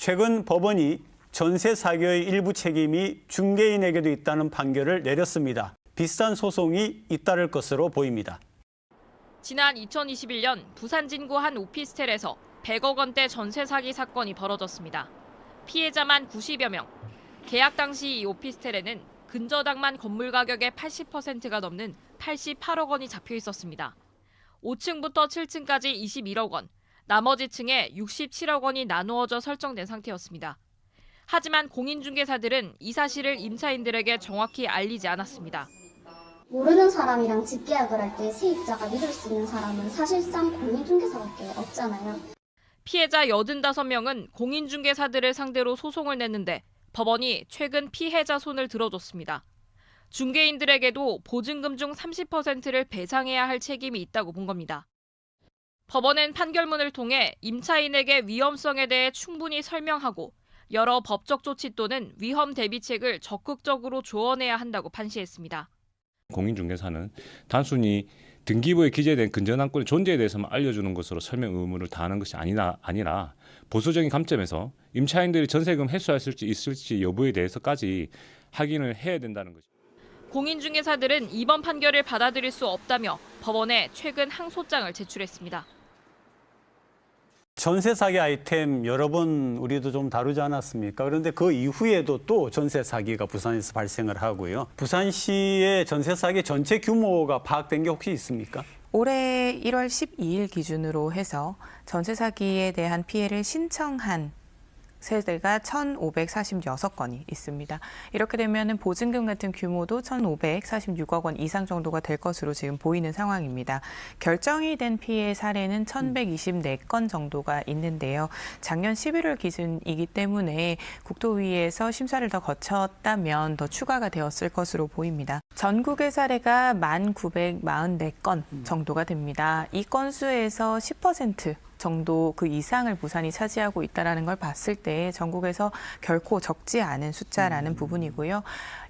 최근 법원이 전세 사기의 일부 책임이 중개인에게도 있다는 판결을 내렸습니다. 비슷한 소송이 잇따를 것으로 보입니다. 지난 2021년 부산 진구 한 오피스텔에서 100억 원대 전세 사기 사건이 벌어졌습니다. 피해자만 90여 명. 계약 당시 이 오피스텔에는 근저당만 건물 가격의 80%가 넘는 88억 원이 잡혀 있었습니다. 5층부터 7층까지 21억 원, 나머지 층에 67억 원이 나누어져 설정된 상태였습니다. 하지만 공인중개사들은 이 사실을 임차인들에게 정확히 알리지 않았습니다. 모르는 사람이랑 집계약을 할 때 세입자가 믿을 수 있는 사람은 사실상 공인중개사밖에 없잖아요. 피해자 85명은 공인중개사들을 상대로 소송을 냈는데 법원이 최근 피해자 손을 들어줬습니다. 중개인들에게도 보증금 중 30%를 배상해야 할 책임이 있다고 본 겁니다. 법원은 판결문을 통해 임차인에게 위험성에 대해 충분히 설명하고 여러 법적 조치 또는 위험 대비책을 적극적으로 조언해야 한다고 판시했습니다. 공인중개사는 단순히 등기부에 기재된 근저당권의 존재에 대해서만 알려주는 것으로 설명 의무를 다하는 것이 아니라 보수적인 관점에서 임차인들이 전세금 회수할 수 있을지 여부에 대해서까지 확인을 해야 된다는 것입니다. 공인중개사들은 이번 판결을 받아들일 수 없다며 법원에 최근 항소장을 제출했습니다. 전세 사기 아이템 여러 번 우리도 좀 다루지 않았습니까? 그런데 그 이후에도 또 전세 사기가 부산에서 발생을 하고요. 부산시의 전세 사기 전체 규모가 파악된 게 혹시 있습니까? 올해 1월 12일 기준으로 해서 전세 사기에 대한 피해를 신청한 세대가 1,546건이 있습니다. 이렇게 되면 보증금 같은 규모도 1,546억 원 이상 정도가 될 것으로 지금 보이는 상황입니다. 결정이 된 피해 사례는 1,124건 정도가 있는데요. 작년 11월 기준이기 때문에 국토위에서 심사를 더 거쳤다면 더 추가가 되었을 것으로 보입니다. 전국의 사례가 1,944건 정도가 됩니다. 이 건수에서 10% 정도 그 이상을 부산이 차지하고 있다는 걸 봤을 때 전국에서 결코 적지 않은 숫자라는 부분이고요.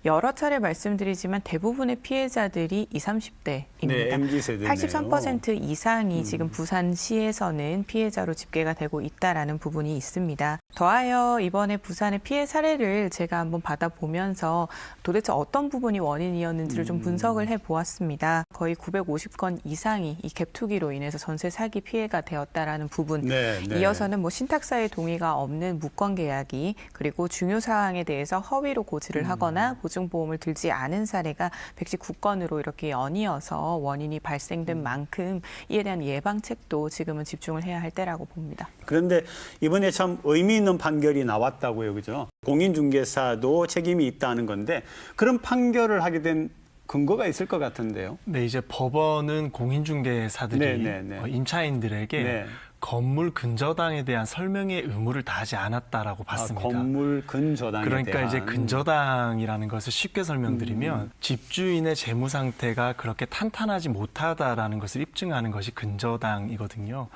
여러 차례 말씀드리지만 대부분의 피해자들이 20, 30대입니다. 네, MZ세대네요. 83% 이상이 지금 부산시에서는 피해자로 집계가 되고 있다는 부분이 있습니다. 더하여 이번에 부산의 피해 사례를 제가 한번 받아보면서 도대체 어떤 부분이 원인이었는지를 좀 분석을 해보았습니다. 거의 950건 이상이 이 갭투기로 인해서 전세 사기 피해가 되었다라는 부분. 네. 이어서는 신탁사의 동의가 없는 무권 계약이 그리고 중요 사항에 대해서 허위로 고지를 하거나 보증보험을 들지 않은 사례가 119건으로 이렇게 연이어서 원인이 발생된 만큼 이에 대한 예방책도 지금은 집중을 해야 할 때라고 봅니다. 그런데 이번에 참 의미 있는 판결이 나왔다고요, 그죠? 공인중개사도 책임이 있다는 건데 그런 판결을 하게 된 근거가 있을 것 같은데요. 네, 이제 법원은 공인중개사들이 임차인들에게 건물 근저당에 대한 설명의 의무를 다하지 않았다라고 봤습니다. 건물 근저당에 그러니까 대한. 이제 근저당이라는 것을 쉽게 설명드리면 집주인의 재무 상태가 그렇게 탄탄하지 못하다라는 것을 입증하는 것이 근저당이거든요.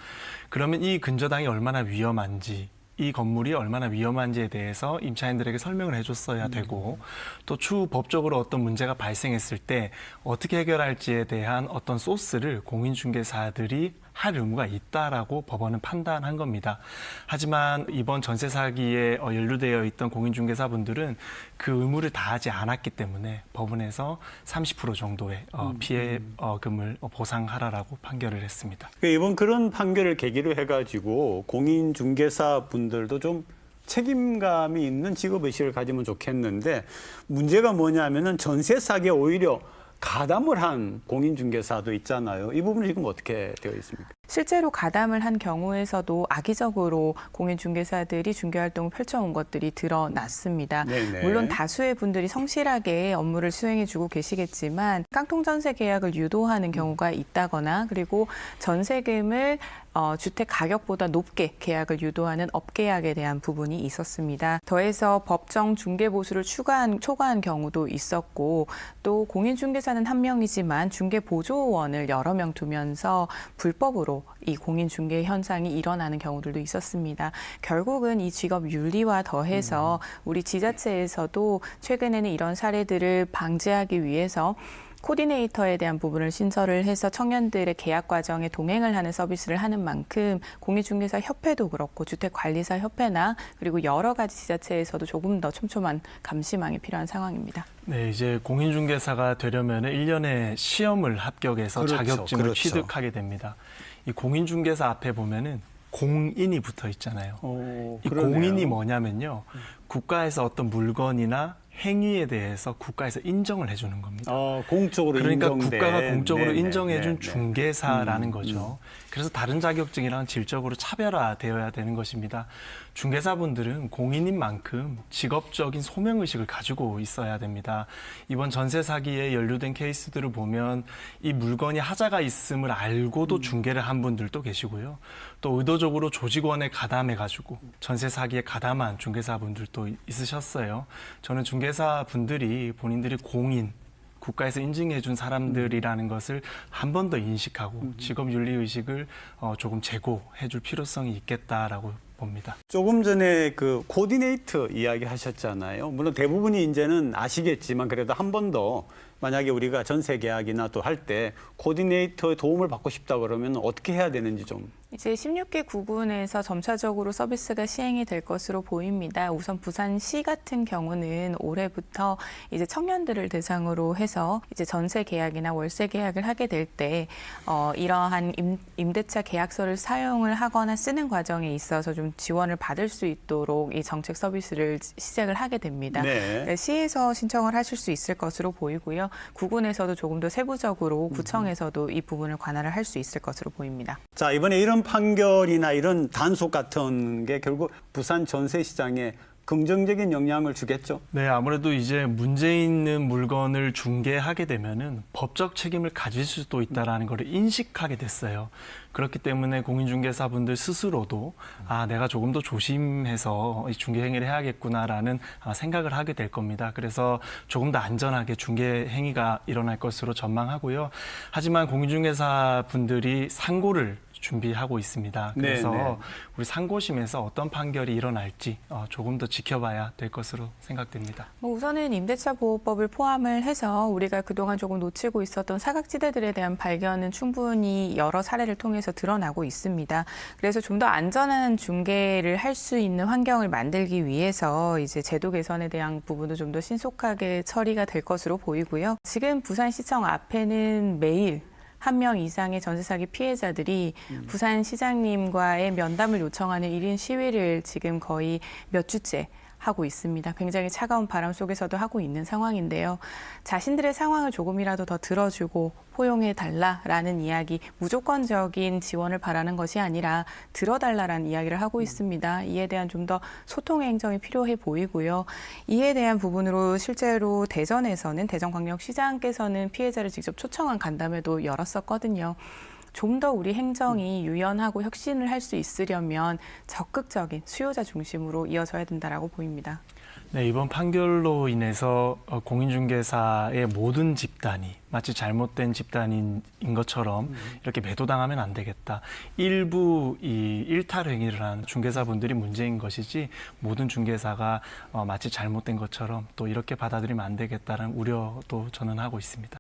그러면 이 근저당이 얼마나 위험한지 이 건물이 얼마나 위험한지에 대해서 임차인들에게 설명을 해줬어야 되고 또 추후 법적으로 어떤 문제가 발생했을 때 어떻게 해결할지에 대한 어떤 소스를 공인중개사들이 할 의무가 있다라고 법원은 판단한 겁니다. 하지만 이번 전세 사기에 연루되어 있던 공인중개사분들은 그 의무를 다하지 않았기 때문에 법원에서 30% 정도의 피해금을 보상하라라고 판결을 했습니다. 이번 그런 판결을 계기로 해가지고 공인중개사분들도 좀 책임감이 있는 직업의식을 가지면 좋겠는데 문제가 뭐냐면은 전세 사기에 오히려 가담을 한 공인중개사도 있잖아요. 이 부분은 지금 어떻게 되어 있습니까? 실제로 가담을 한 경우에서도 악의적으로 공인중개사들이 중개활동을 펼쳐온 것들이 드러났습니다. 네네. 물론 다수의 분들이 성실하게 업무를 수행해주고 계시겠지만 깡통전세 계약을 유도하는 경우가 있다거나 그리고 전세금을 주택 가격보다 높게 계약을 유도하는 업계약에 대한 부분이 있었습니다. 더해서 법정 중개보수를 초과한 경우도 있었고 또 공인중개사는 한 명이지만 중개보조원을 여러 명 두면서 불법으로 이 공인중개 현상이 일어나는 경우들도 있었습니다. 결국은 이 직업 윤리와 더해서 우리 지자체에서도 최근에는 이런 사례들을 방지하기 위해서 코디네이터에 대한 부분을 신설을 해서 청년들의 계약 과정에 동행을 하는 서비스를 하는 만큼 공인중개사 협회도 그렇고 주택관리사 협회나 그리고 여러 가지 지자체에서도 조금 더 촘촘한 감시망이 필요한 상황입니다. 네, 이제 공인중개사가 되려면 1년에 시험을 합격해서 그렇죠, 자격증을 그렇죠. 취득하게 됩니다. 이 공인중개사 앞에 보면은 공인이 붙어 있잖아요. 이 그러네요. 공인이 뭐냐면요. 국가에서 어떤 물건이나 행위에 대해서 국가에서 인정을 해주는 겁니다. 공적으로 그러니까 인정된. 국가가 공적으로 네네, 인정해준 네네. 중개사라는 거죠. 그래서 다른 자격증이랑 질적으로 차별화되어야 되는 것입니다. 중개사분들은 공인인 만큼 직업적인 소명의식을 가지고 있어야 됩니다. 이번 전세 사기에 연루된 케이스들을 보면 이 물건이 하자가 있음을 알고도 중개를 한 분들도 계시고요. 또 의도적으로 조직원에 가담해가지고 전세 사기에 가담한 중개사분들도 있으셨어요. 저는 중개사분들이 본인들이 공인, 국가에서 인증해준 사람들이라는 것을 한 번 더 인식하고 직업윤리의식을 조금 제고해줄 필요성이 있겠다라고 봅니다. 조금 전에 그 코디네이터 이야기 하셨잖아요. 물론 대부분이 이제는 아시겠지만 그래도 한 번 더 만약에 우리가 전세 계약이나 또 할 때 코디네이터의 도움을 받고 싶다 그러면 어떻게 해야 되는지 좀. 이제 16개 구군에서 점차적으로 서비스가 시행이 될 것으로 보입니다. 우선 부산시 같은 경우는 올해부터 이제 청년들을 대상으로 해서 이제 전세 계약이나 월세 계약을 하게 될 때 이러한 임대차 계약서를 사용을 하거나 쓰는 과정에 있어서 좀 지원을 받을 수 있도록 이 정책 서비스를 시작을 하게 됩니다. 네. 시에서 신청을 하실 수 있을 것으로 보이고요. 구군에서도 조금 더 세부적으로 구청에서도 이 부분을 관할을 할 수 있을 것으로 보입니다. 자, 이번에 이런 판결이나 이런 단속 같은 게 결국 부산 전세 시장에 긍정적인 영향을 주겠죠. 네, 아무래도 이제 문제 있는 물건을 중개하게 되면은 법적 책임을 가질 수도 있다라는 것을 인식하게 됐어요. 그렇기 때문에 공인중개사분들 스스로도 내가 조금 더 조심해서 이 중개 행위를 해야겠구나라는 생각을 하게 될 겁니다. 그래서 조금 더 안전하게 중개 행위가 일어날 것으로 전망하고요. 하지만 공인중개사분들이 상고를 준비하고 있습니다. 그래서 네. 우리 상고심에서 어떤 판결이 일어날지 조금 더 지켜봐야 될 것으로 생각됩니다. 우선은 임대차 보호법을 포함을 해서 우리가 그동안 조금 놓치고 있었던 사각지대들에 대한 발견은 충분히 여러 사례를 통해서 드러나고 있습니다. 그래서 좀 더 안전한 중개를 할 수 있는 환경을 만들기 위해서 이제 제도 개선에 대한 부분도 좀 더 신속하게 처리가 될 것으로 보이고요. 지금 부산시청 앞에는 매일 1명 이상의 전세 사기 피해자들이 부산시장님과의 면담을 요청하는 1인 시위를 지금 거의 몇 주째 하고 있습니다. 굉장히 차가운 바람 속에서도 하고 있는 상황인데요. 자신들의 상황을 조금이라도 더 들어주고 포용해달라라는 이야기, 무조건적인 지원을 바라는 것이 아니라 들어달라라는 이야기를 하고 있습니다. 이에 대한 좀 더 소통의 행정이 필요해 보이고요. 이에 대한 부분으로 실제로 대전광역시장께서는 피해자를 직접 초청한 간담회도 열었었거든요. 좀 더 우리 행정이 유연하고 혁신을 할 수 있으려면 적극적인 수요자 중심으로 이어져야 된다라고 보입니다. 네, 이번 판결로 인해서 공인중개사의 모든 집단이 마치 잘못된 집단인 것처럼 이렇게 매도당하면 안 되겠다. 일부 이 일탈 행위를 한 중개사분들이 문제인 것이지 모든 중개사가 마치 잘못된 것처럼 또 이렇게 받아들이면 안 되겠다는 우려도 저는 하고 있습니다.